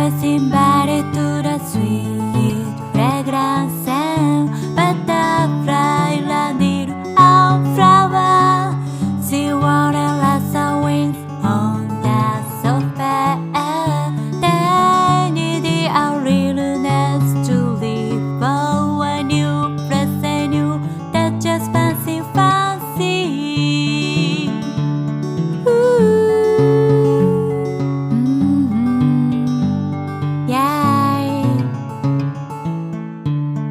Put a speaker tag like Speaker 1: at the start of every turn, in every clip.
Speaker 1: always invited to the sweet fragrance and butterfly landed on flower. She wanted lots of wings on the sofa. They needed a little nest to live for a new place and new that just fancy.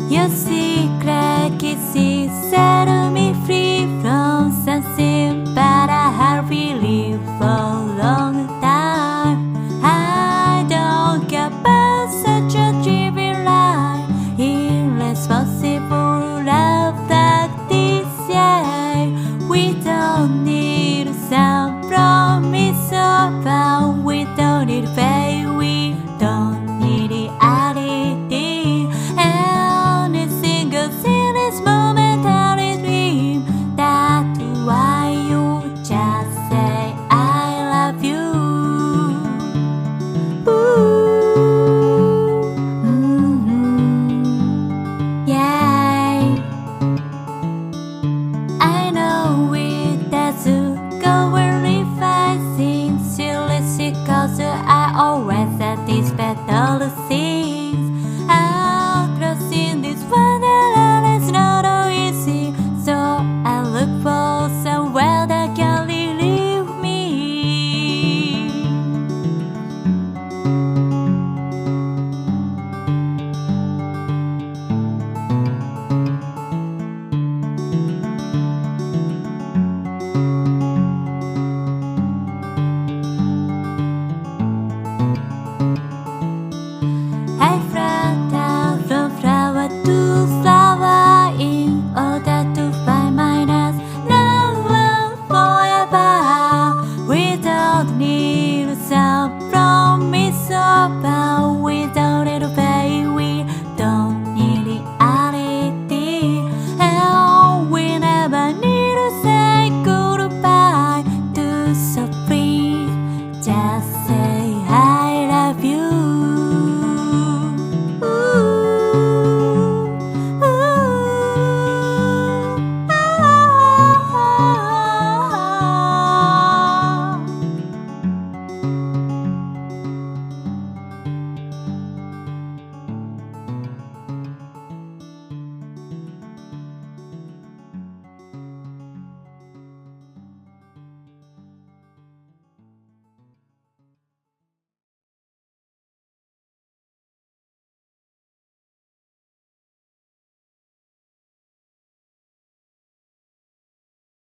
Speaker 1: Your secret kisses set me free from something, but I have believed for a long time. I don't care about such a trivial life, irresponsible love like this. Yeah, we don't need some promise of vow. We don't need faith. We don't need reality. I always satisfied all the things.